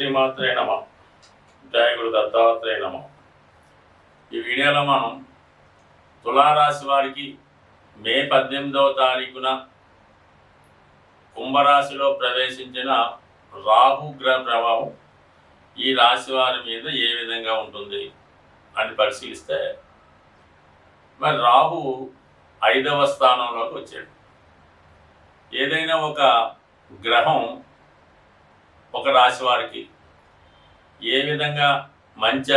శ్రీమాత్రే నమ. జయ గురు దత్తాత్రేయ నమ. ఈ వీడియోలో మనం తులారాశి వారికి మే 18వ తారీఖున కుంభరాశిలో ప్రవేశించిన రాహు గ్రహ ప్రభావం ఈ రాశి వారి మీద ఏ విధంగా ఉంటుంది అని పరిశీలిస్తే, మరి రాహు 5వ స్థానంలోకి వచ్చాడు. ఏదైనా ఒక గ్రహం ఒక రాశి వారికి ఏ విధంగా మంచి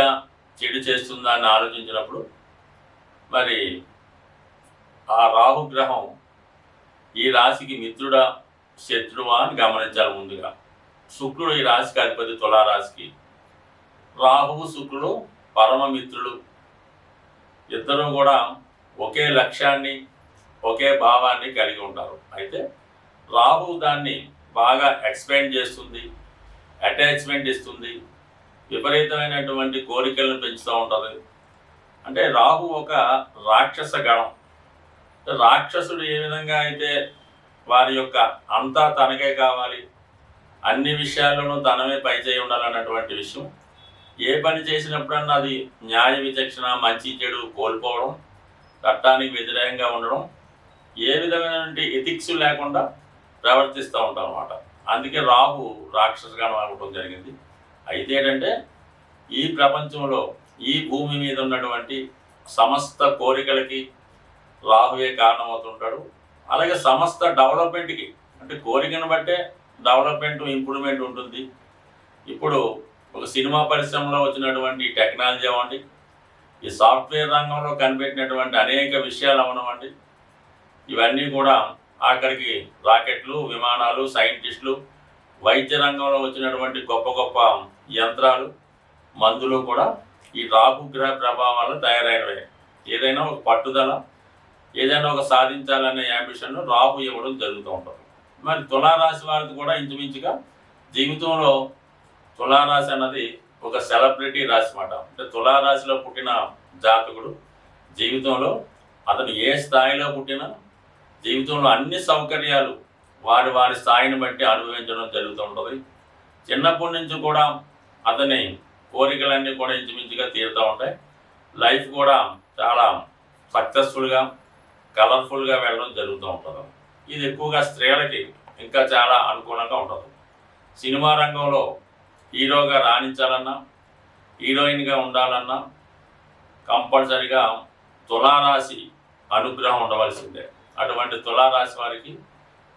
చెడు చేస్తుందా అని ఆలోచించినప్పుడు, మరి ఆ రాహుగ్రహం ఈ రాశికి మిత్రుడా శత్రువా అని గమనించాలి. ముందుగా శుక్రుడు ఈ రాశికి అధిపతి, తులారాశికి. రాహువు శుక్రుడు పరమ మిత్రులు. ఇద్దరు కూడా ఒకే లక్ష్యాన్ని ఒకే భావాన్ని కలిగి ఉంటారు. అయితే రాహు దాన్ని బాగా ఎక్స్పాండ్ చేస్తుంది, అటాచ్మెంట్ ఇస్తుంది, విపరీతమైనటువంటి కోరికలను పెంచుతూ ఉంటుంది. అంటే రాహు ఒక రాక్షస గణం. రాక్షసుడు ఏ విధంగా అయితే వారి యొక్క అంతా తనకే కావాలి, అన్ని విషయాల్లోనూ తనమే పైచేయి ఉండాలన్నటువంటి విషయం, ఏ పని చేసినప్పుడన్నా అది న్యాయ విచక్షణ, మంచి చెడు కోల్పోవడం, చట్టానికి వ్యతిరేకంగా ఉండడం, ఏ విధమైనటువంటి ఎథిక్స్ లేకుండా ప్రవర్తిస్తూ ఉంటాం అన్నమాట. అందుకే రాహు రాక్షసగణం అనుకోవడం జరిగింది. అయితే ఏంటంటే, ఈ ప్రపంచంలో ఈ భూమి మీద ఉన్నటువంటి సమస్త కోరికలకి రాహువే కారణమవుతుంటాడు. అలాగే సమస్త డెవలప్మెంట్కి, అంటే కోరికను బట్టే డెవలప్మెంట్, ఇంప్రూవ్మెంట్ ఉంటుంది. ఇప్పుడు ఒక సినిమా పరిశ్రమలో వచ్చినటువంటి టెక్నాలజీ అవ్వండి, ఈ సాఫ్ట్వేర్ రంగంలో కనిపెట్టినటువంటి అనేక విషయాలు అవనవండి, ఇవన్నీ కూడా ఆఖరికి రాకెట్లు, విమానాలు, సైంటిస్టులు, వైద్య రంగంలో వచ్చినటువంటి గొప్ప గొప్ప యంత్రాలు, మందులు కూడా ఈ రాహుగ్రహ ప్రభావాలు తయారైనవే. ఏదైనా ఒక పట్టుదల, ఏదైనా ఒక సాధించాలనే యాంబిషన్ రాహు ఇవ్వడం జరుగుతూ ఉంటుంది. మరి తులారాశి వారికి కూడా ఇంచుమించుగా జీవితంలో తులారాశి అన్నది ఒక సెలబ్రిటీ రాశి అన్నమాట. అంటే తులారాశిలో పుట్టిన జాతకుడు జీవితంలో అతను ఏ స్థాయిలో పుట్టినా జీవితంలో అన్ని సౌకర్యాలు వారి వారి స్థాయిని బట్టి అనుభవించడం జరుగుతూ ఉంటుంది. చిన్నప్పటి నుంచి కూడా అతని కోరికలన్నీ కూడా ఇంచుమించుగా తీరుతూ ఉంటాయి. లైఫ్ కూడా చాలా సక్సెస్ఫుల్గా, కలర్ఫుల్గా వెళ్ళడం జరుగుతూ ఉంటుంది. ఇది ఎక్కువగా స్త్రీలకి ఇంకా చాలా అనుకూలంగా ఉంటుంది. సినిమా రంగంలో హీరోగా రాణించాలన్నా, హీరోయిన్గా ఉండాలన్నా కంపల్సరిగా తులారాశి అనుగ్రహం ఉండవలసిందే. అటువంటి తులారాశి వారికి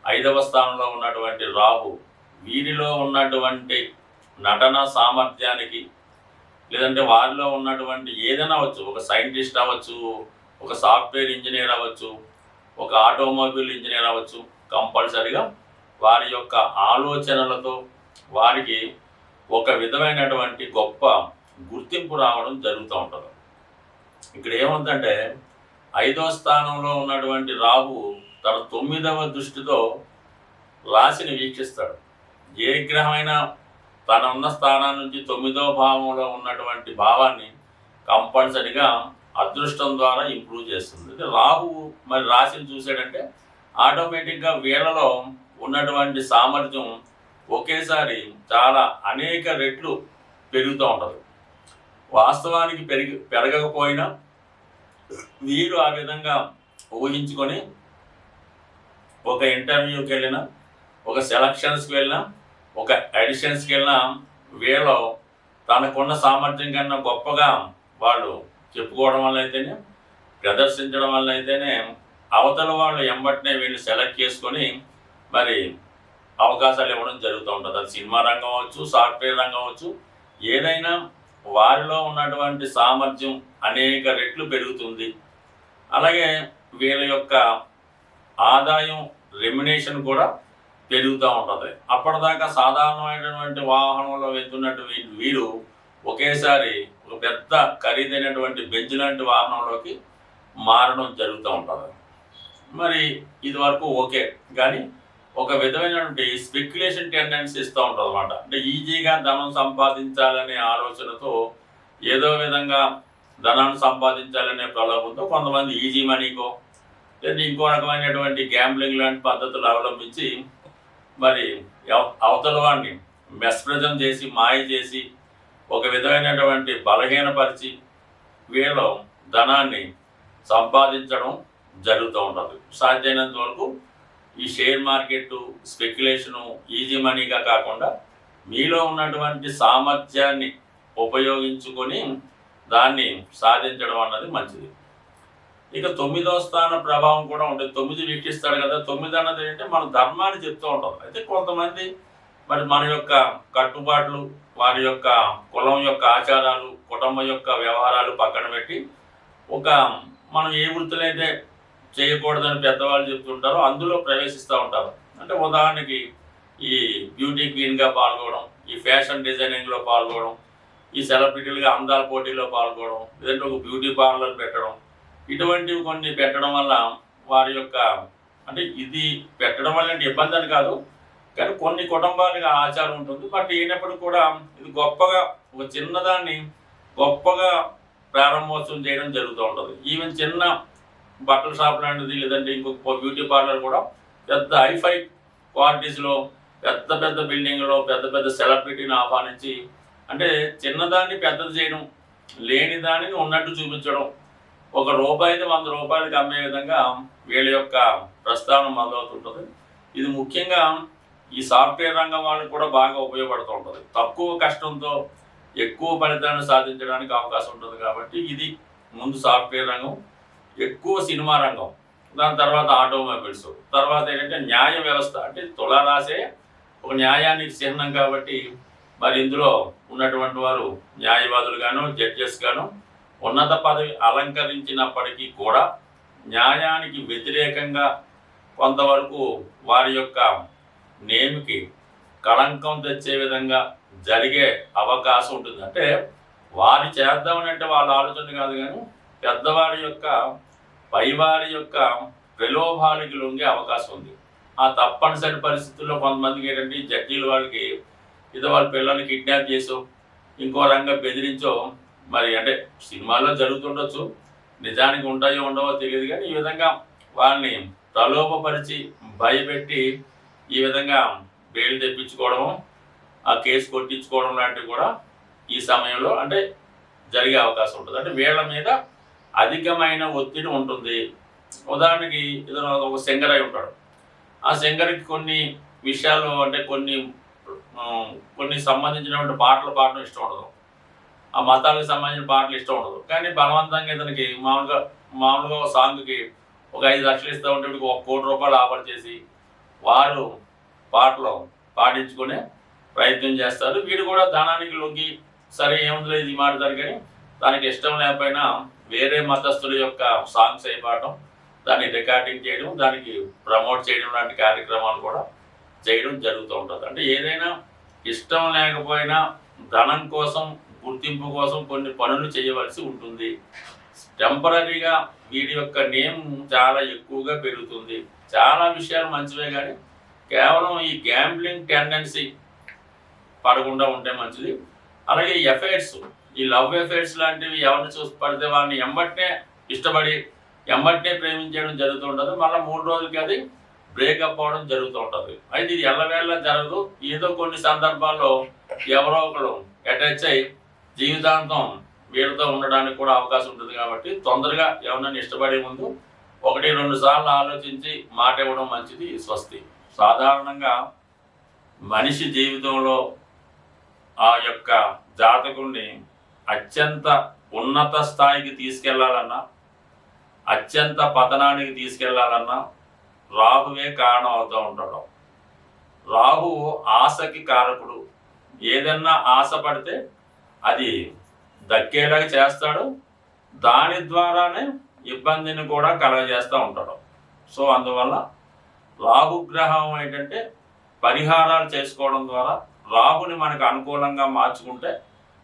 5వ స్థానంలో ఉన్నటువంటి రాహు వీరిలో ఉన్నటువంటి నటన సామర్థ్యానికి, లేదంటే వారిలో ఉన్నటువంటి ఏదైనా అవ్వచ్చు, ఒక సైంటిస్ట్ అవ్వచ్చు, ఒక సాఫ్ట్వేర్ ఇంజనీర్ అవ్వచ్చు, ఒక ఆటోమొబైల్ ఇంజనీర్ అవ్వచ్చు, కంపల్సరిగా వారి యొక్క ఆలోచనలతో వారికి ఒక విధమైనటువంటి గొప్ప గుర్తింపు రావడం జరుగుతూ ఉంటుంది. ఇక్కడ ఏముందంటే, 5వ స్థానంలో ఉన్నటువంటి రాహు తన 9వ దృష్టితో రాశిని వీక్షిస్తాడు. ఏ గ్రహమైనా తన ఉన్న స్థానం నుంచి 9వ భావంలో ఉన్నటువంటి భావాన్ని కంపల్సరిగా అదృష్టం ద్వారా ఇంప్రూవ్ చేస్తుంది. రాహు మరి రాశిని చూసాడంటే ఆటోమేటిక్గా వీళ్ళలో ఉన్నటువంటి సామర్థ్యం ఒకేసారి చాలా అనేక రెట్లు పెరుగుతూ ఉంటుంది. వాస్తవానికి పెరగకపోయినా వీరు ఆ విధంగా ఊహించుకొని ఒక ఇంటర్వ్యూకి వెళ్ళినా, ఒక సెలక్షన్స్కి వెళ్ళినా, ఒక ఎడిషన్స్కి వెళ్ళినా వీళ్ళు తనకున్న సామర్థ్యం కన్నా గొప్పగా వాళ్ళు చెప్పుకోవడం వల్ల అయితేనే, ప్రదర్శించడం వల్ల అయితేనే అవతల వాళ్ళు ఎంబటినే వీళ్ళు సెలెక్ట్ చేసుకొని మరి అవకాశాలు ఇవ్వడం జరుగుతూ ఉంటుంది. అది సినిమా రంగం అవ్వచ్చు, సాఫ్ట్వేర్ రంగం అవ్వచ్చు, ఏదైనా వారిలో ఉన్నటువంటి సామర్థ్యం అనేక రెట్లు పెరుగుతుంది. అలాగే వీళ్ళ యొక్క ఆదాయం, రెమ్యునేషన్ కూడా పెరుగుతూ ఉంటుంది. అప్పటిదాకా సాధారణమైనటువంటి వాహనంలో వెళ్తున్నట్టు వీరు ఒకేసారి ఒక పెద్ద ఖరీదైనటువంటి బెంజ్ లాంటి వాహనంలోకి మారడం జరుగుతూ ఉంటుంది. మరి ఇది వరకు ఓకే, కానీ ఒక విధమైనటువంటి స్పెక్యులేషన్ టెండెన్సీ ఇస్తూ ఉంటుంది అన్నమాట. అంటే ఈజీగా ధనం సంపాదించాలనే ఆలోచనతో, ఏదో విధంగా ధనాన్ని సంపాదించాలనే ప్రలోభంతో కొంతమంది ఈజీ మనీకో లేదా ఇంకో రకమైనటువంటి గ్యాంబ్లింగ్ లాంటి పద్ధతులు అవలంబించి మరి అవతల వాడిని మెస్ప్రజం చేసి మాయ చేసి ఒక విధమైనటువంటి బలహీనపరిచి వీళ్ళ ధనాన్ని సంపాదించడం జరుగుతూ ఉంటుంది. సాధ్యమైనంత వరకు ఈ షేర్ మార్కెట్ స్పెక్యులేషను ఈజీ మనీగా కాకుండా మీలో ఉన్నటువంటి సామర్థ్యాన్ని ఉపయోగించుకొని దాన్ని సాధించడం అన్నది మంచిది. ఇక 9వ స్థాన ప్రభావం కూడా ఉంటుంది. 9 వీక్షిస్తాడు కదా. 9 అన్నది ఏంటంటే మన ధర్మాన్ని చెప్తూ ఉంటాం. అయితే కొంతమంది మరి మన యొక్క కట్టుబాట్లు, వారి యొక్క కులం యొక్క ఆచారాలు, కుటుంబం యొక్క వ్యవహారాలు పక్కన పెట్టి ఒక మనం ఏ వృత్తులైతే చేయకూడదని పెద్దవాళ్ళు చెప్తుంటారో అందులో ప్రవేశిస్తూ ఉంటారు. అంటే ఉదాహరణకి ఈ బ్యూటీ క్వీన్గా పాల్గొనడం, ఈ ఫ్యాషన్ డిజైనింగ్లో పాల్గొనడం, ఈ సెలబ్రిటీలుగా అందాల పోటీలో పాల్గొనడం, లేదంటే ఒక బ్యూటీ పార్లర్ పెట్టడం, ఇటువంటివి కొన్ని పెట్టడం వల్ల వారి యొక్క అంటే ఇది పెట్టడం వల్ల ఇబ్బంది అని కాదు, కానీ కొన్ని కుటుంబాలకు ఆచారం ఉంటుంది. బట్ అయినప్పుడు కూడా ఇది గొప్పగా ఒక చిన్నదాన్ని గొప్పగా ప్రారంభోత్సవం చేయడం జరుగుతూ ఉంటుంది. ఈవెన్ చిన్న బట్టల షాప్ లాంటిది లేదంటే ఇంకొక బ్యూటీ పార్లర్ కూడా పెద్ద హైఫై క్వాలిటీస్లో పెద్ద పెద్ద బిల్డింగ్లో పెద్ద పెద్ద సెలబ్రిటీని ఆహ్వానించి అంటే చిన్నదాన్ని పెద్దది చేయడం, లేని దానిని ఉన్నట్టు చూపించడం, ₹1 100 అమ్మే విధంగా వీళ్ళ యొక్క ప్రస్థానం మొదలవుతుంటుంది. ఇది ముఖ్యంగా ఈ సాఫ్ట్వేర్ రంగం వాళ్ళకి కూడా బాగా ఉపయోగపడుతూ ఉంటుంది. తక్కువ కష్టంతో ఎక్కువ ఫలితాన్ని సాధించడానికి అవకాశం ఉంటుంది. కాబట్టి ఇది ముందు సాఫ్ట్వేర్ రంగం, ఎక్కువ సినిమా రంగం, దాని తర్వాత ఆటోమొబైల్స్, తర్వాత ఏంటంటే న్యాయ వ్యవస్థ. అంటే తులారాశే ఒక న్యాయానికి చిహ్నం కాబట్టి మరి ఇందులో ఉన్నటువంటి వారు న్యాయవాదులు గాను జడ్జెస్ గాను ఉన్నత పదవి అలంకరించినప్పటికీ కూడా న్యాయానికి వ్యతిరేకంగా కొంతవరకు వారి యొక్క నేమికి కళంకం తెచ్చే విధంగా జరిగే అవకాశం ఉంటుంది. అంటే వారి చేద్దామనంటే వాళ్ళ ఆలోచన కాదు, కానీ పెద్దవారి యొక్క పైవారి యొక్క ప్రలోభాలకి లొంగే అవకాశం ఉంది. ఆ తప్పనిసరి పరిస్థితుల్లో కొంతమందికి ఏంటంటే జడ్జీల వాళ్ళకి ఇది వాళ్ళ పిల్లల్ని కిడ్నాప్ చేసో ఇంకో రంగా బెదిరించో మరి అంటే సినిమాల్లో జరుగుతుండొచ్చు, నిజానికి ఉంటాయో ఉండవో తెలియదు, కానీ ఈ విధంగా వాళ్ళని ప్రలోభపరిచి భయపెట్టి ఈ విధంగా బెయిల్ తెప్పించుకోవడము, ఆ కేసు కొట్టించుకోవడం లాంటివి కూడా ఈ సమయంలో అంటే జరిగే అవకాశం ఉంటుంది. అంటే వీళ్ళ మీద అధికమైన ఒత్తిడి ఉంటుంది. ఉదాహరణకి ఏదైనా ఒక సింగర్ అయి ఉంటాడు, ఆ సింగర్కి కొన్ని విషయాలు అంటే కొన్ని సంబంధించినటువంటి పాటలు పాడడం ఇష్టం ఉండదు, ఆ మతాలకు సంబంధించిన పాటలు ఇష్టం ఉండదు, కానీ బలవంతంగా ఇతనికి మామూలుగా ఒక సాంగ్కి ఒక 5 లక్షలు ఇస్తూ ఉంటే ₹1,00,00,000 ఆఫర్ చేసి వారు పాటలు పాడించుకునే ప్రయత్నం చేస్తారు. వీడు కూడా ధనానికి లొంగి సరే ఏముంది ఇది మాట్లాడతారు, కానీ దానికి ఇష్టం లేకపోయినా వేరే మతస్థుల యొక్క సాంగ్స్ అయి పాడటం, దాన్ని రికార్డింగ్ చేయడం, దానికి ప్రమోట్ చేయడం లాంటి కార్యక్రమాలు కూడా చేయడం జరుగుతూ ఉంటుంది. అంటే ఏదైనా ఇష్టం లేకపోయినా ధనం కోసం గుర్తింపు కోసం కొన్ని పనులు చేయవలసి ఉంటుంది. టెంపరీగా వీడి యొక్క నేమ్ చాలా ఎక్కువగా పెరుగుతుంది. చాలా విషయాలు మంచివే, కానీ కేవలం ఈ గ్యాంబ్లింగ్ టెండెన్సీ పడకుండా ఉంటే మంచిది. అలాగే ఎఫైర్స్, ఈ లవ్ ఎఫైర్స్ లాంటివి ఎవరిని చూసి పడితే వాడిని ఎంబట్నే ఇష్టపడి ఎంబట్నే ప్రేమించడం జరుగుతూ ఉంటుంది. మళ్ళీ 3 రోజులకి అది బ్రేకప్ అవ్వడం జరుగుతూ ఉంటుంది. అయితే ఇది ఎల్లవేళ జరగదు. ఏదో కొన్ని సందర్భాల్లో ఎవరో ఒకరు అటాచ్ అయ్యి జీవితాంతం వీళ్ళతో ఉండడానికి కూడా అవకాశం ఉంటుంది. కాబట్టి తొందరగా ఎవరినైనా ఇష్టపడే ముందు 1-2 సార్లు ఆలోచించి మాట ఇవ్వడం మంచిది. స్వస్తి. సాధారణంగా మనిషి జీవితంలో ఆ యొక్క జాతకుడిని అత్యంత ఉన్నత స్థాయికి తీసుకెళ్లాలన్నా, అత్యంత పతనానికి తీసుకెళ్లాలన్నా రాహువే కారణం అవుతూ ఉంటాడు. రాహు ఆశకి కారకుడు. ఏదన్నా ఆశ పడితే అది దక్కేలాగా చేస్తాడు, దాని ద్వారానే ఇబ్బందిని కూడా కలగజేస్తూ ఉంటాడు. సో అందువల్ల రాహుగ్రహం ఏంటంటే పరిహారాలు చేసుకోవడం ద్వారా రాహుని మనకు అనుకూలంగా మార్చుకుంటే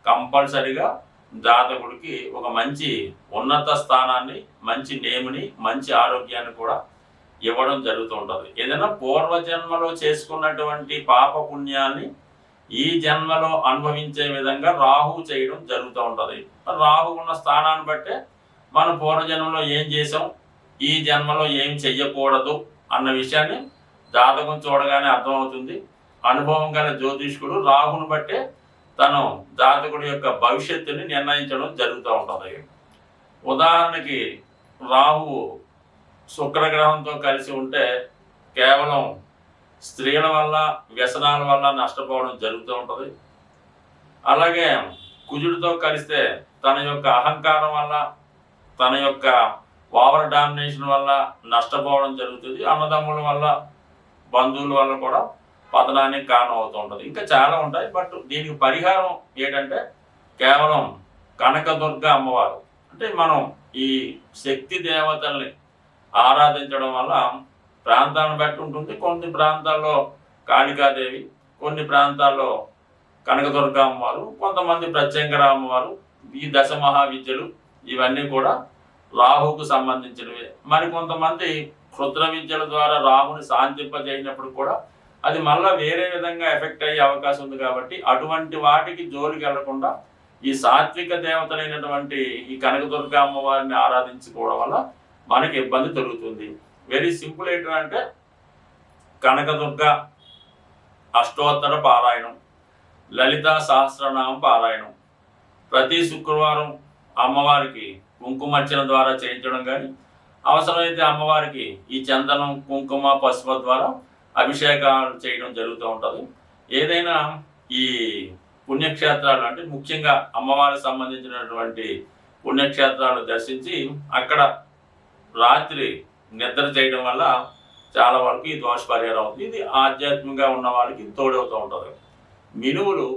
కంపల్సరిగా జాతకుడికి ఒక మంచి ఉన్నత స్థానాన్ని, మంచి నేముని, మంచి ఆరోగ్యాన్ని కూడా ఇవ్వడం జరుగుతూ ఉంటుంది. ఏదైనా పూర్వజన్మలో చేసుకున్నటువంటి పాప పుణ్యాన్ని ఈ జన్మలో అనుభవించే విధంగా రాహు చేయడం జరుగుతూ ఉంటుంది. రాహు ఉన్న స్థానాన్ని బట్టే మనం పూర్వజన్మలో ఏం చేసాం, ఈ జన్మలో ఏం చెయ్యకూడదు అన్న విషయాన్ని జాతకం చూడగానే అర్థమవుతుంది. అనుభవం గల జ్యోతిష్కుడు రాహుని బట్టే తను జాతకుడి యొక్క భవిష్యత్తుని నిర్ణయించడం జరుగుతూ ఉంటుంది. ఉదాహరణకి రాహువు శుక్రగ్రహంతో కలిసి ఉంటే కేవలం స్త్రీల వల్ల వ్యసనాల వల్ల నష్టపోవడం జరుగుతూ ఉంటుంది. అలాగే కుజుడితో కలిస్తే తన యొక్క అహంకారం వల్ల, తన యొక్క ఓవర్ డామినేషన్ వల్ల నష్టపోవడం జరుగుతుంది. అన్నదమ్ముల వల్ల, బంధువుల వల్ల కూడా పతనానికి కారణం అవుతూ ఉంటుంది. ఇంకా చాలా ఉంటాయి. బట్ దీనికి పరిహారం ఏంటంటే కేవలం కనకదుర్గ అమ్మవారు. అంటే మనం ఈ శక్తి దేవతల్ని ఆరాధించడం వల్ల ప్రాంతాన్ని బట్టి ఉంటుంది. కొన్ని ప్రాంతాల్లో కాళికాదేవి, కొన్ని ప్రాంతాల్లో కనకదుర్గ అమ్మవారు, కొంతమంది ప్రత్యంగర అమ్మవారు. ఈ దశ మహావిద్యలు ఇవన్నీ కూడా రాహుకు సంబంధించినవి. మరి కొంతమంది క్షుద్ర విద్యల ద్వారా రాహుని శాంతింపజేసినప్పుడు కూడా అది మళ్ళీ వేరే విధంగా ఎఫెక్ట్ అయ్యే అవకాశం ఉంది. కాబట్టి అటువంటి వాటికి జోలికి వెళ్లకుండా ఈ సాత్విక దేవతలైనటువంటి ఈ కనకదుర్గ అమ్మవారిని ఆరాధించుకోవడం వల్ల మనకి ఇబ్బంది తొలుగుతుంది. వెరీ సింపుల్ ఏంటంటే కనకదుర్గ అష్టోత్తర పారాయణం, లలితా సహస్రనామ పారాయణం, ప్రతి శుక్రవారం అమ్మవారికి కుంకుమర్చన ద్వారా చేయించడం కానీ, అవసరమైతే అమ్మవారికి ఈ చందనం, కుంకుమ, పసుపు ద్వారా అభిషేకాలు చేయడం జరుగుతూ ఉంటుంది. ఏదైనా ఈ పుణ్యక్షేత్రాలు అంటే ముఖ్యంగా అమ్మవారికి సంబంధించినటువంటి పుణ్యక్షేత్రాలు దర్శించి అక్కడ రాత్రి నిద్ర చేయడం వల్ల చాలా వరకు ఈ దోష పరిహారం అవుతుంది. ఇది ఆధ్యాత్మికంగా ఉన్న వాళ్ళకి తోడవుతూ ఉంటుంది. మినువులు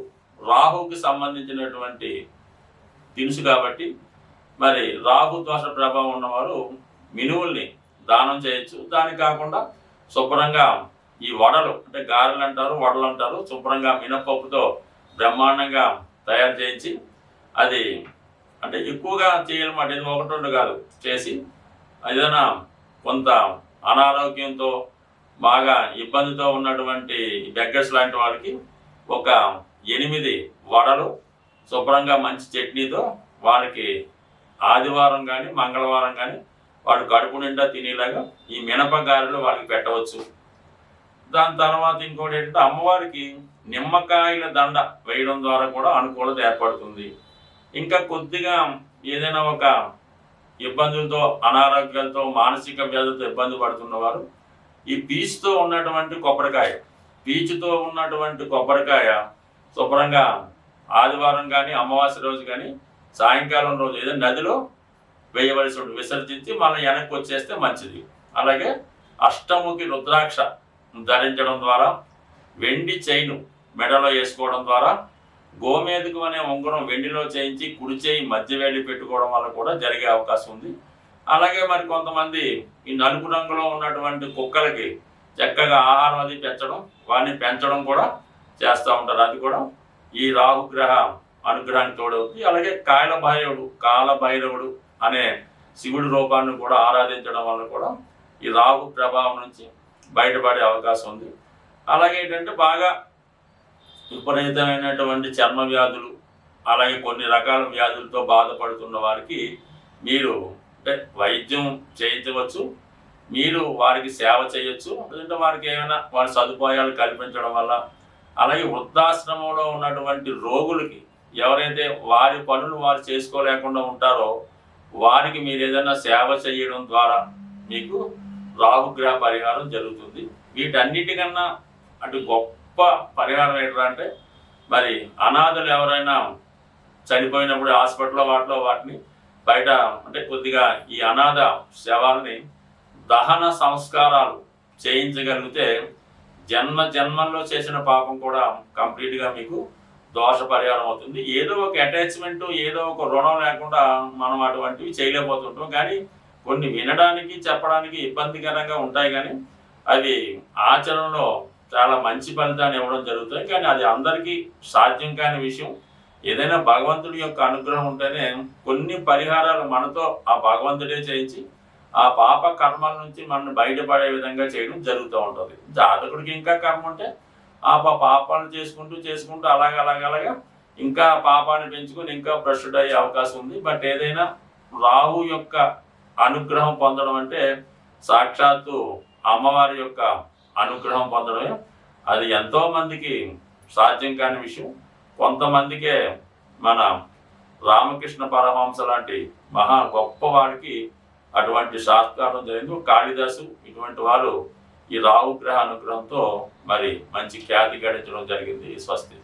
రాహుకి సంబంధించినటువంటి తినుసు కాబట్టి మరి రాహు దోష ప్రభావం ఉన్నవారు మినువుల్ని దానం చేయొచ్చు. దానికి కాకుండా శుభ్రంగా ఈ వడలు అంటే గారెలు అంటారు, వడలు అంటారు, శుభ్రంగా మినపప్పుతో బ్రహ్మాండంగా తయారు చేయించి అది అంటే ఎక్కువగా చేయాలన్నమాట. ఇది ఒకటి రెండు కాదు చేసి ఏదైనా కొంత అనారోగ్యంతో బాగా ఇబ్బందితో ఉన్నటువంటి బెగ్గర్స్ లాంటి వాళ్ళకి ఒక 8 వడలు శుభ్రంగా మంచి చట్నీతో వాళ్ళకి ఆదివారం కానీ మంగళవారం కానీ వాడు కడుపు నిండా తినేలాగా ఈ మినపగారెలు వాళ్ళకి పెట్టవచ్చు. దాని తర్వాత ఇంకోటి ఏంటంటే అమ్మవారికి నిమ్మకాయల దండ వేయడం ద్వారా కూడా అనుకూలత ఏర్పడుతుంది. ఇంకా కొద్దిగా ఏదైనా ఒక ఇబ్బందులతో, అనారోగ్యాలతో, మానసిక వ్యాధులతో ఇబ్బంది పడుతున్నవారు ఈ పీచుతో ఉన్నటువంటి కొబ్బరికాయ, పీచుతో ఉన్నటువంటి కొబ్బరికాయ శుభ్రంగా ఆదివారం కానీ అమావాస్య రోజు కానీ సాయంకాలం రోజు ఏదైనా నదిలో వేయవలసి ఉంటుంది, విసర్జించి మళ్ళీ వెనక్కి వచ్చేస్తే మంచిది. అలాగే అష్టముఖి రుద్రాక్ష ధరించడం ద్వారా, వెండి చైను మెడలో వేసుకోవడం ద్వారా, గోమేధికం అనే ఉంగరం వెండిలో చేయించి కుడి చేయి మధ్య వేలి పెట్టుకోవడం వల్ల కూడా జరిగే అవకాశం ఉంది. అలాగే మరి కొంతమంది ఈ నలుపు రంగులో ఉన్నటువంటి కుక్కలకి చక్కగా ఆహారం అది పెంచడం, వాటిని పెంచడం కూడా చేస్తూ ఉంటారు. అది కూడా ఈ రాహుగ్రహ అనుగ్రహానికి తోడవుతుంది. అలాగే కాలభైరవుడు అనే శివుడి రూపాన్ని కూడా ఆరాధించడం వల్ల కూడా ఈ రాహు ప్రభావం నుంచి బయటపడే అవకాశం ఉంది. అలాగే ఏంటంటే బాగా విపరీతమైనటువంటి చర్మ వ్యాధులు, అలాగే కొన్ని రకాల వ్యాధులతో బాధపడుతున్న వారికి మీరు అంటే వైద్యం చేయించవచ్చు, మీరు వారికి సేవ చేయొచ్చు. అంటే వారికి ఏమైనా వారి సదుపాయాలు కల్పించడం వల్ల, అలాగే వృద్ధాశ్రమంలో ఉన్నటువంటి రోగులకి ఎవరైతే వారి పనులు వారు చేసుకోలేకుండా ఉంటారో వారికి మీరు ఏదైనా సేవ చేయడం ద్వారా మీకు రాహుగ్రహ పరిహారం జరుగుతుంది. వీటన్నిటికన్నా అటు గొప్ప పరిహారం ఏంటంటే మరి అనాథలు ఎవరైనా చనిపోయినప్పుడు హాస్పిటల్లో వాటిని బయట అంటే కొద్దిగా ఈ అనాథ శవాలని దహన సంస్కారాలు చేయించగలిగితే జన్మల్లో చేసిన పాపం కూడా కంప్లీట్గా మీకు దోష పరిహారం అవుతుంది. ఏదో ఒక అటాచ్మెంట్, ఏదో ఒక రుణం లేకుండా మనం అటువంటివి చేయలేకపోతుంటాం. కానీ కొన్ని వినడానికి చెప్పడానికి ఇబ్బందికరంగా ఉంటాయి, కానీ అవి ఆచరణలో చాలా మంచి ఫలితాన్ని ఇవ్వడం జరుగుతాయి. కానీ అది అందరికీ సాధ్యం కాని విషయం. ఏదైనా భగవంతుడి యొక్క అనుగ్రహం ఉంటేనే కొన్ని పరిహారాలు మనతో ఆ భగవంతుడే చేయించి ఆ పాప కర్మల నుంచి మనం బయటపడే విధంగా చేయడం జరుగుతూ ఉంటుంది. జాతకుడికి ఇంకా కర్మ ఉంటే ఆ పాపాలను చేసుకుంటూ అలాగా ఇంకా పాపాన్ని పెంచుకొని ఇంకా భ్రష్టుడయ్యే అవకాశం ఉంది. బట్ ఏదైనా రాహు యొక్క అనుగ్రహం పొందడం అంటే సాక్షాత్తు అమ్మవారి యొక్క అనుగ్రహం పొందడమే. అది ఎంతోమందికి సాధ్యం కాని విషయం. కొంతమందికే మన రామకృష్ణ పరమహంస లాంటి మహా గొప్పవాడికి అటువంటి సాత్కారం జరిగింది. కాళిదాసు ఇటువంటి వారు ఈ రాహుగ్రహ అనుగ్రహంతో మరి మంచి ఖ్యాతి గడించడం జరిగింది. స్వస్తి.